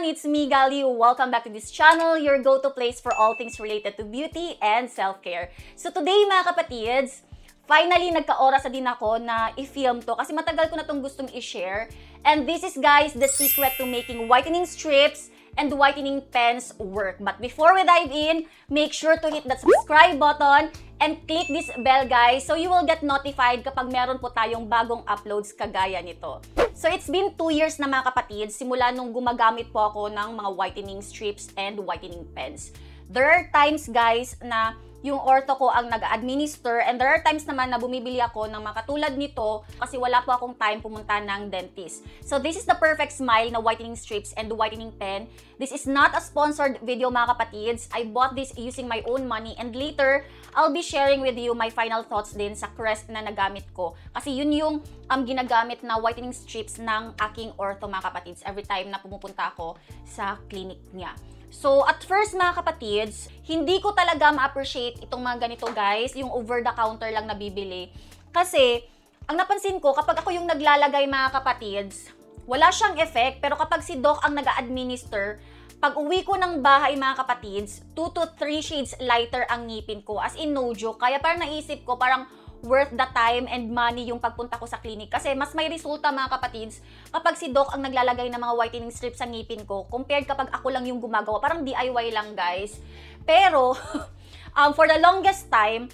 everyone, it's me, Gali. Welcome back to this channel, your go-to place for all things related to beauty and self-care. So today mga kapatids, finally nagka-oras na din ako na i-film to kasi matagal ko na tong gustong i-share. And this is guys, the secret to making whitening strips and whitening pens work. But before we dive in, make sure to hit that subscribe button and click this bell guys so you will get notified kapag meron po tayong bagong uploads kagaya nito. So it's been 2 years na mga kapatid simula nung gumagamit po ako ng mga whitening strips and whitening pens. There are times guys na yung ortho ko ang nag-administer and there are times naman na bumibili ako ng mga katulad nito kasi wala po akong time pumunta ng dentist. So this is the Perfect Smile na whitening strips and whitening pen. This is not a sponsored video mga kapatids. I bought this using my own money and later I'll be sharing with you my final thoughts din sa Crest na nagamit ko. Kasi yun yung ginagamit na whitening strips ng aking ortho mga kapatids every time na pumupunta ako sa clinic niya. So, at first mga kapatids, hindi ko talaga ma-appreciate itong mga ganito guys, yung over-the-counter lang na bibili. Kasi, ang napansin ko, kapag ako yung naglalagay mga kapatids, wala siyang effect. Pero kapag si Doc ang nag-administer, pag uwi ko ng bahay mga kapatids, 2 to 3 shades lighter ang ngipin ko. As in no joke. Kaya parang naisip ko, parang worth the time and money yung pagpunta ko sa clinic. Kasi mas may resulta mga kapatids kapag si Doc ang naglalagay ng mga whitening strips sa ngipin ko compared kapag ako lang yung gumagawa. Parang DIY lang guys. Pero, for the longest time,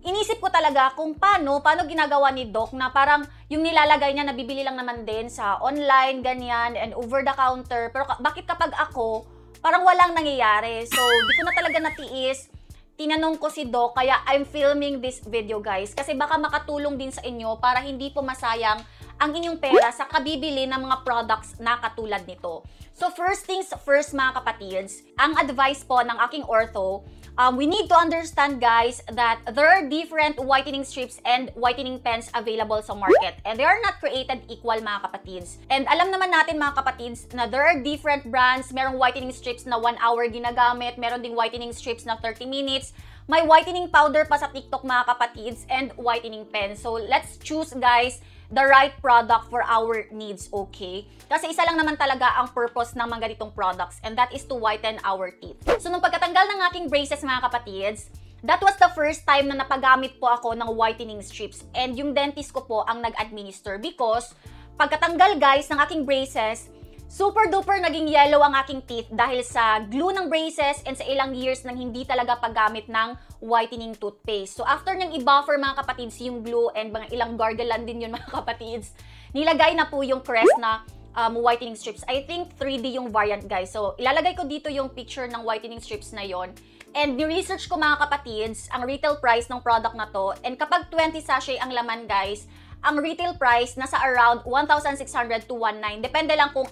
inisip ko talaga kung paano ginagawa ni Doc na parang yung nilalagay niya nabibili lang naman din sa online, ganyan, and over the counter. Pero bakit kapag ako, parang walang nangyayari. So, di ko na talaga natiis. Tinanong ko si Doc, kaya I'm filming this video guys. Kasi baka makatulong din sa inyo para hindi po masayang ang inyong pera sa kabibili ng mga products na katulad nito. So first things first mga kapatids, ang advice po ng aking ortho, we need to understand guys that there are different whitening strips and whitening pens available sa market. And they are not created equal mga kapatids. And alam naman natin mga kapatids na there are different brands. Merong whitening strips na 1 hour ginagamit. Meron ding whitening strips na 30 minutes. May whitening powder pa sa TikTok mga kapatids and whitening pen. So let's choose guys the right product for our needs, okay? Kasi isa lang naman talaga ang purpose ng mga ganitong products and that is to whiten our teeth. So nung pagkatanggal ng aking braces mga kapatids, that was the first time na napagamit po ako ng whitening strips and yung dentist ko po ang nag-administer because pagkatanggal guys ng aking braces, super duper naging yellow ang aking teeth dahil sa glue ng braces and sa ilang years nang hindi talaga paggamit ng whitening toothpaste. So after niyang i-buffer mga kapatids yung glue and mga ilang gargalan din yun mga kapatids, nilagay na po yung Crest na whitening strips. I think 3D yung variant guys. So ilalagay ko dito yung picture ng whitening strips na yon. And ni-research ko mga kapatids ang retail price ng product na to. And kapag 20 sachet ang laman guys, ang retail price nasa around 1,600 to 1,900. Depende lang kung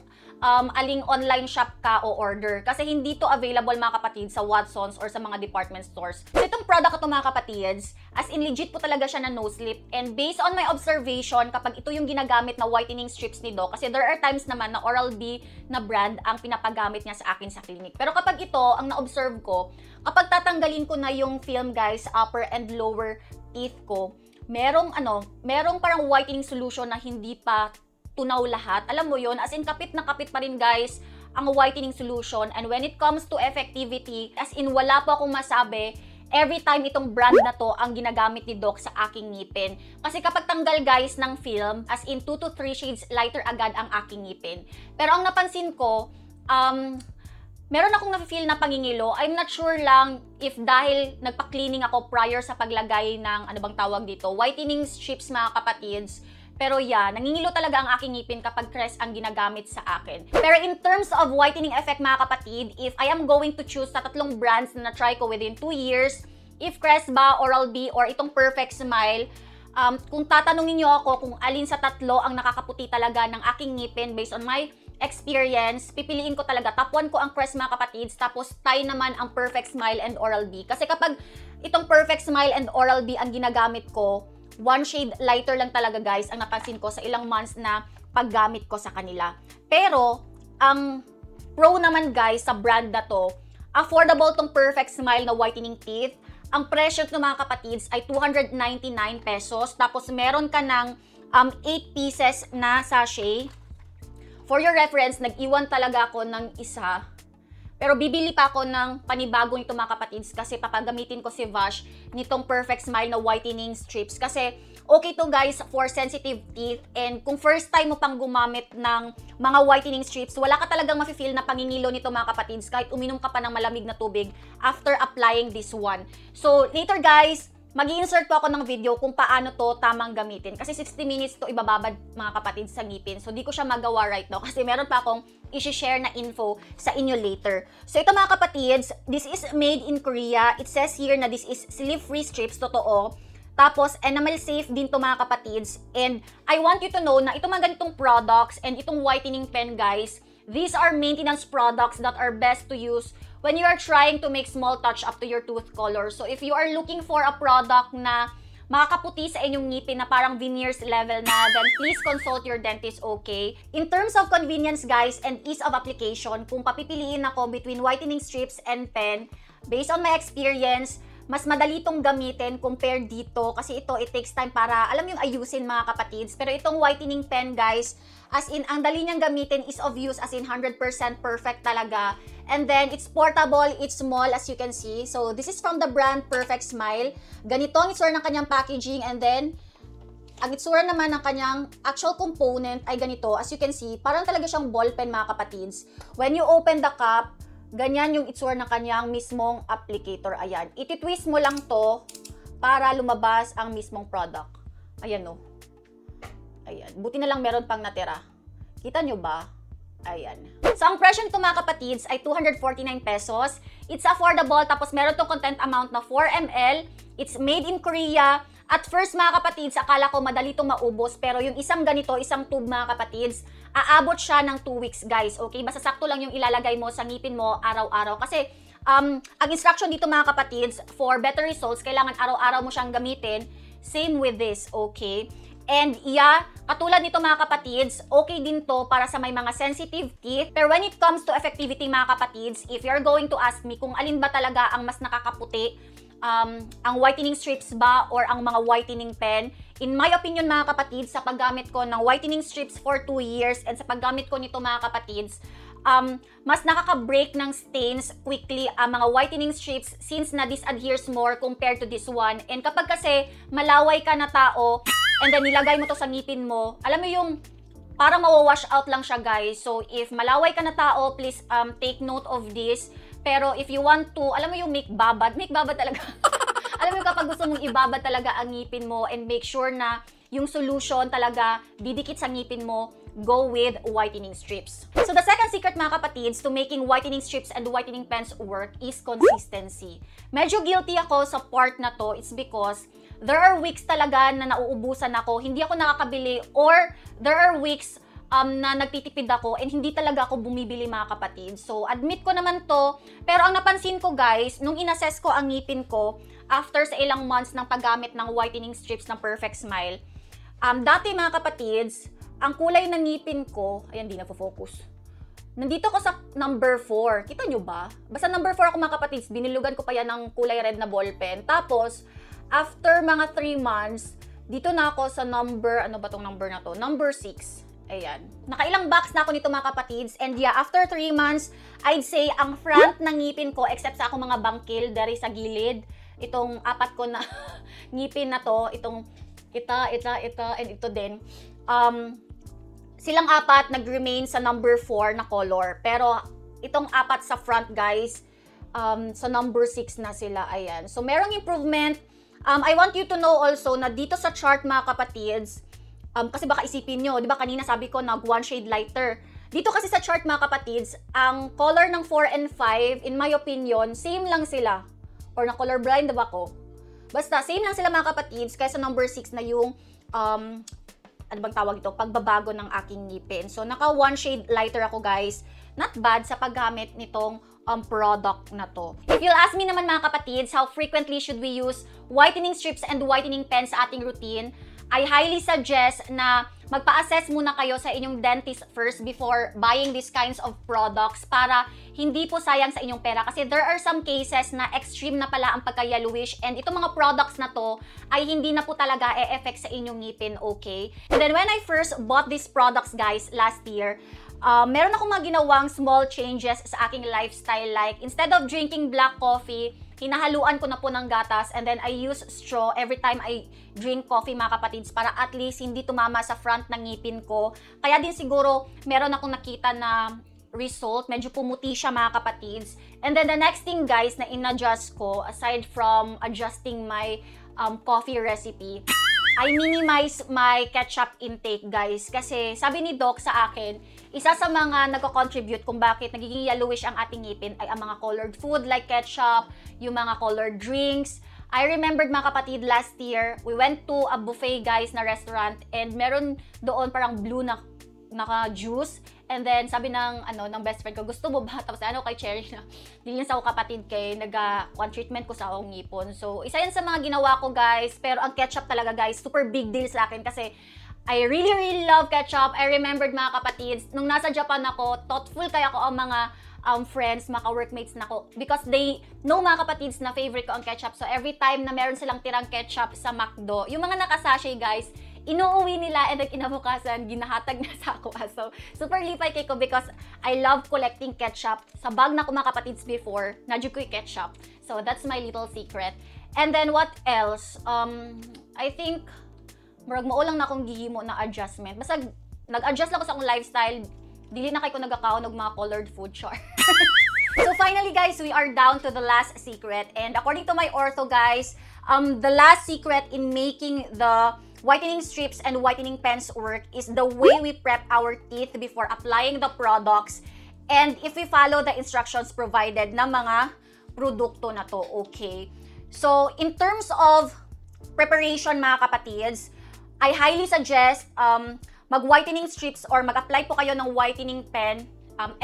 aling online shop ka o order. Kasi hindi to available mga kapatids sa Watsons or sa mga department stores. So itong product ito mga kapatids, as in legit po talaga siya na no slip. And based on my observation, kapag ito yung ginagamit na whitening strips ni Doc, kasi there are times naman na Oral-B na brand ang pinapagamit niya sa akin sa clinic. Pero kapag ito, ang na-observe ko, kapag tatanggalin ko na yung film guys, upper and lower teeth ko, merong parang whitening solution na hindi pa tunaw lahat. Alam mo yon, as in kapit na kapit pa rin guys ang whitening solution. And when it comes to effectivity, as in wala po akong masabi every time itong brand na to ang ginagamit ni Doc sa aking ngipin. Kasi kapag tanggal guys ng film, as in 2 to 3 shades lighter agad ang aking ngipin. Pero ang napansin ko, meron akong na-feel na pangingilo. I'm not sure lang if dahil nagpa-cleaning ako prior sa paglagay ng, ano bang tawag dito, whitening strips mga kapatids. Pero yeah, nangingilo talaga ang aking ngipin kapag Crest ang ginagamit sa akin. Pero in terms of whitening effect mga kapatid, if I am going to choose sa tatlong brands na na-try ko within 2 years, if Crest ba, Oral-B, or itong Perfect Smile, kung tatanungin niyo ako kung alin sa tatlo ang nakakaputi talaga ng aking ngipin based on my experience, pipiliin ko talaga. Top 1 ko ang Crest mga kapatids, tapos tie naman ang Perfect Smile and Oral-B. Kasi kapag itong Perfect Smile and Oral-B ang ginagamit ko, 1 shade lighter lang talaga guys ang napansin ko sa ilang months na paggamit ko sa kanila. Pero, ang pro naman guys sa brand na to, affordable tong Perfect Smile na whitening teeth. Ang presyo ng mga kapatids ay 299 pesos. Tapos meron ka ng 8 pieces na sachet. For your reference, nag-iwan talaga ako ng isa. Pero bibili pa ako ng panibago nito mga kapatids kasi papagamitin ko si Vash nitong Perfect Smile na whitening strips. Kasi okay to guys for sensitive teeth, and kung first time mo pang gumamit ng mga whitening strips, wala ka talagang mafe-feel na pangingilo nito mga kapatids kahit uminom ka pa ng malamig na tubig after applying this one. So later guys, mag-i-insert po ako ng video kung paano to tamang gamitin. Kasi 60 minutes to ibababad mga kapatid sa ngipin. So, di ko siya magawa right now kasi meron pa akong i-share na info sa inyo later. So, ito mga kapatids, this is made in Korea. It says here na this is sleeve-free strips, totoo. Tapos, enamel safe din to mga kapatids. And I want you to know na itong mga ganitong products and itong whitening pen guys, these are maintenance products that are best to use when you are trying to make small touch-up to your tooth color. So, if you are looking for a product na makakaputi sa inyong ngipin na parang veneers level na, then please consult your dentist, okay? In terms of convenience, guys, and ease of application, kung papipiliin ako between whitening strips and pen, based on my experience, mas madali itong gamitin compared dito kasi ito, it takes time para, alam yung ayusin mga kapatids. Pero itong whitening pen, guys, as in, ang dali niyang gamitin, is of use, as in 100% perfect talaga. And then, it's portable, it's small, as you can see. So, this is from the brand Perfect Smile. Ganito ang itsura ng kanyang packaging. And then, ang itsura naman ng kanyang actual component ay ganito. As you can see, parang talaga siyang ball pen mga kapatids. When you open the cup, ganyan yung itsura ng kanyang mismong applicator. Ayan. Iti-twist mo lang to para lumabas ang mismong product. Ayan o. Ayan. Buti na lang meron pang natira. Kita nyo ba? Ayan. So, ang presyo nito mga kapatids ay 249 pesos. It's affordable. Tapos, meron tong content amount na 4 ml. It's made in Korea. At first mga kapatids, akala ko madali itong maubos. Pero yung isang ganito, isang tube mga kapatids, aabot siya ng 2 weeks guys. Okay? Basta sakto lang yung ilalagay mo sa ngipin mo araw-araw. Kasi, ang instruction dito mga kapatids, for better results, kailangan araw-araw mo siyang gamitin. Same with this, okay? And yeah, katulad nito mga kapatids, okay din to para sa may mga sensitive teeth. Pero when it comes to effectivity mga kapatids, if you're going to ask me kung alin ba talaga ang mas nakakaputi, ang whitening strips ba or ang mga whitening pen, in my opinion mga kapatids, sa paggamit ko ng whitening strips for 2 years and sa paggamit ko nito mga kapatids, mas nakaka-break ng stains quickly ang mga whitening strips since na-disadheres more compared to this one. And kapag kasi malaway ka na tao, and then nilagay mo to sa ngipin mo, alam mo yung parang mawawash out lang siya guys. So if malaway ka na tao, please take note of this. Pero if you want to, alam mo yung make babad talaga. Alam mo kapag gusto mong ibabad talaga ang ngipin mo and make sure na yung solution talaga didikit sa ngipin mo, go with whitening strips. So the second secret mga kapatids to making whitening strips and whitening pens work is consistency. Medyo guilty ako sa part na to. It's because there are weeks talaga na nauubusan ako, hindi ako nakakabili, or there are weeks na nagtitipid ako and hindi talaga ako bumibili mga kapatid. So, admit ko naman to. Pero ang napansin ko guys, nung inassess ko ang ngipin ko, after sa ilang months ng paggamit ng whitening strips ng Perfect Smile, dati mga kapatids, ang kulay ng ngipin ko, ayan, di na-focus. Nandito ko sa number 4. Kita nyo ba? Basta number 4 ako mga kapatids, binilugan ko pa yan ng kulay red na ballpen. Tapos, after mga 3 months, dito na ako sa number, ano ba tong number na to? Number 6. Ayan. Nakailang box na ako nito mga kapatids. And yeah, after 3 months, I'd say ang front ng ngipin ko, except sa akong mga bangkil, dari sa gilid, itong 4 ko na ngipin na to, itong ita, and ito din. Silang 4 nag-remain sa number 4 na color. Pero itong 4 sa front guys, sa number 6 na sila. Ayan. So merong improvement. I want you to know also na dito sa chart mga kapatids, kasi baka isipin nyo, di ba kanina sabi ko nag 1 shade lighter. Dito kasi sa chart mga kapatids, ang color ng 4 and 5, in my opinion, same lang sila. Or na color blind ba ko? Basta, same lang sila mga kapatids, kaya sa number 6 na yung, ano bang tawag ito? Pagbabago ng aking ngipin. So, naka 1 shade lighter ako guys. Not bad sa paggamit nitong product na to. If you'll ask me naman mga kapatids, how frequently should we use whitening strips and whitening pens sa ating routine? I highly suggest na magpa-assess muna kayo sa inyong dentist first before buying these kinds of products para hindi po sayang sa inyong pera. Kasi there are some cases na extreme na pala ang pagka-yellowish and itong mga products na to ay hindi na po talaga e-effect sa inyong ngipin, okay? And then when I first bought these products guys last year, meron akong mga ginawang small changes sa aking lifestyle. Like, instead of drinking black coffee, hinahaluan ko na po ng gatas and then I use straw every time I drink coffee, mga kapatids, para at least hindi tumama sa front ng ngipin ko. Kaya din siguro meron akong nakita na result, medyo pumuti siya, mga kapatids. And then the next thing, guys, na in-adjust ko, aside from adjusting my coffee recipe, I minimize my ketchup intake, guys. Kasi sabi ni Doc sa akin, isa sa mga nagko-contribute kung bakit nagiging yellowish ang ating ngipin ay ang mga colored food like ketchup, yung mga colored drinks. I remembered, mga kapatid, last year, we went to a buffet, guys, na restaurant, and meron doon parang blue na naka-juice. And then, sabi ng best friend ko, gusto mo ba? Tapos kay Cherry na, dilin sa ako kapatid kay one treatment ko sa akong ngipon. So, isa yan sa mga ginawa ko, guys. Pero ang ketchup talaga, guys, super big deal sa akin kasi I really, really love ketchup. I remembered, mga kapatids, nung nasa Japan ako, thoughtful kaya ako ang mga friends, mga workmates na ko. Because they know, mga kapatids, na favorite ko ang ketchup. So, every time na meron silang tirang ketchup sa McDo, yung mga nakasashay, guys, inuuwi nila and then kinabukasan, ginahatag na sa ako. So, super lipay kay ko because I love collecting ketchup. Sa bag na ko, mga kapatids, before, nadyo ko yung ketchup. So, that's my little secret. And then, what else? I think, marag maulang na akong gihimo na adjustment. Basta, nag-adjust lang ko sa akong lifestyle. Dili na kay ko nagkakaon ng mga colored food, char. So, finally, guys, we are down to the last secret. And according to my ortho, guys, the last secret in making the whitening strips and whitening pens work is the way we prep our teeth before applying the products and if we follow the instructions provided na mga produkto na to, okay? So, in terms of preparation, mga kapatids, I highly suggest mag-whitening strips or mag-apply po kayo ng whitening pen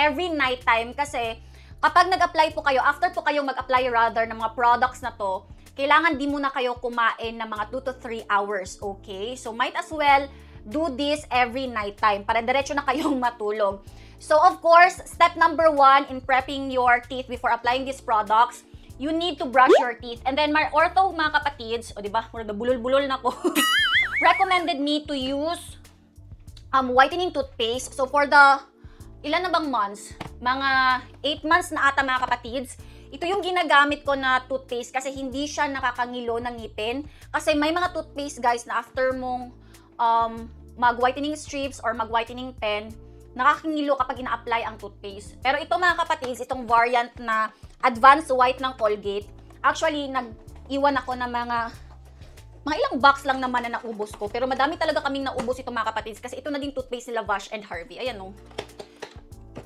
every night time kasi kapag nag-apply po kayo, after po kayong mag-apply rather ng mga products na to, kailangan di muna kayo kumain ng mga 2 to 3 hours, okay? So, might as well do this every night time para diretso na kayong matulog. So, of course, step number 1 in prepping your teeth before applying these products, you need to brush your teeth. And then, my ortho, mga kapatids, o diba, bulol-bulol na ko, recommended me to use whitening toothpaste. So, for the, ilan na bang months? Mga 8 months na ata, mga kapatids. Ito yung ginagamit ko na toothpaste kasi hindi siya nakakangilo ng ngipin. Kasi may mga toothpaste, guys, na after mong mag-whitening strips or mag-whitening pen, nakakangilo kapag ina-apply ang toothpaste. Pero ito, mga kapatids, itong variant na advanced white ng Colgate, actually, nag-iwan ako ng mga ilang box lang naman na naubos ko. Pero madami talaga kaming naubos ito, mga kapatids, kasi ito na din toothpaste nila Vash and Harvey. Ayan, no?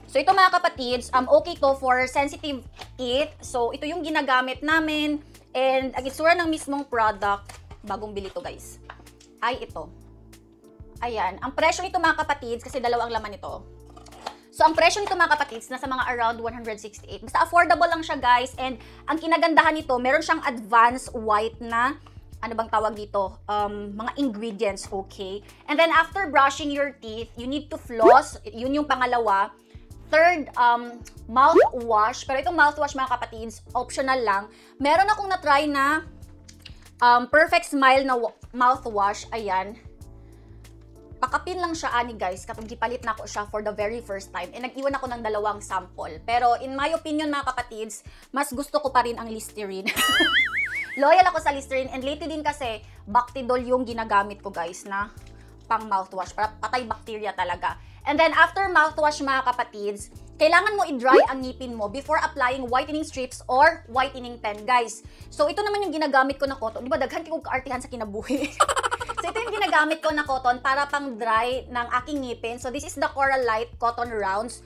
So, ito, mga kapatids, okay to for sensitive teeth. So, ito yung ginagamit namin. And, ang itsura ng mismong product, bagong bili to, guys, ay ito. Ayan. Ang presyo nito, mga kapatids, kasi dalawa ang laman nito. So, ang presyo nito, mga kapatids, nasa mga around 168. Basta affordable lang siya, guys. And, ang kinagandahan nito, meron siyang advanced white na, ano bang tawag dito? Mga ingredients, okay? And then, after brushing your teeth, you need to floss. Yun yung pangalawa. Third, mouthwash. Pero itong mouthwash, mga kapatids, optional lang. Meron akong na-try na Perfect Smile na mouthwash. Ayan. Pakapin lang siya, ani, guys, kapag gipalit na ako siya for the very first time. And nag-iwan ako ng 2 sample. Pero in my opinion, mga kapatids, mas gusto ko pa rin ang Listerine. Loyal ako sa Listerine. And lately din kasi, Bactidol yung ginagamit ko, guys, na pang mouthwash. Para patay bacteria talaga. And then, after mouthwash, mga kapatids, kailangan mo i-dry ang ngipin mo before applying whitening strips or whitening pen, guys. So, ito naman yung ginagamit ko na cotton. Di ba, daghan kong kaartihan sa kinabuhi. So, ito yung ginagamit ko na cotton para pang dry ng aking ngipin. So, this is the Coral Light Cotton Rounds.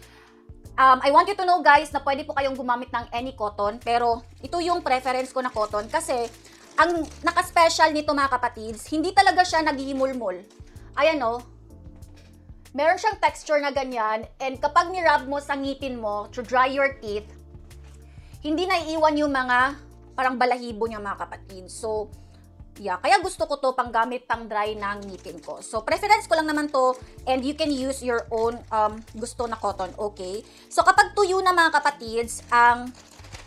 I want you to know, guys, na pwede po kayong gumamit ng any cotton. Pero, ito yung preference ko na cotton. Kasi, ang naka-special nito, mga kapatids, hindi talaga siya naghihimulmol. Ayan, o. Meron siyang texture na ganyan, and kapag ni-rub mo sa ngipin mo to dry your teeth, hindi naiiwan yung mga parang balahibo niya, mga kapatid. So, yeah, kaya gusto ko to pang gamit pang dry ng ngipin ko. So, preference ko lang naman to, and you can use your own gusto na cotton, okay? So, kapag tuyo na, mga kapatids, ang,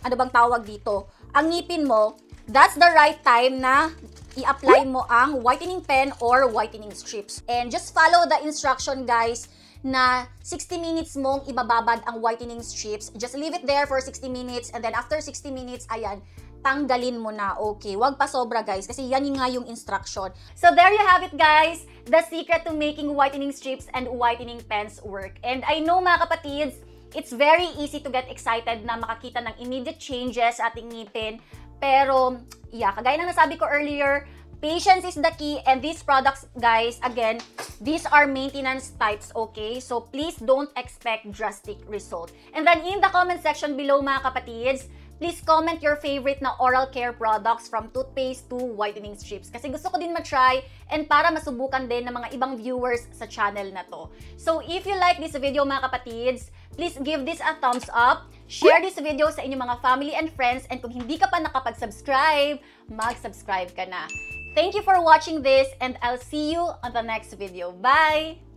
ano bang tawag dito, ang ngipin mo, that's the right time na i-apply mo ang whitening pen or whitening strips. And just follow the instruction, guys, na 60 minutes mong ibababad ang whitening strips. Just leave it there for 60 minutes and then after 60 minutes, ayan, tanggalin mo na, okay? Huwag pa sobra, guys, kasi yan nga yung instruction. So there you have it, guys, the secret to making whitening strips and whitening pens work. And I know, mga kapatids, it's very easy to get excited na makakita ng immediate changes sa ating ngipin. Pero, yeah, kagaya ng nasabi ko earlier, patience is the key, and these products, guys, again, these are maintenance types, okay? So please don't expect drastic result. And then in the comment section below, mga kapatids, please comment your favorite na oral care products from toothpaste to whitening strips. Kasi gusto ko din ma-try and para masubukan din ng mga ibang viewers sa channel na to. So if you like this video, mga kapatids, please give this a thumbs up. Share this video sa inyong mga family and friends. And kung hindi ka pa nakapag-subscribe, mag-subscribe ka na. Thank you for watching this and I'll see you on the next video. Bye!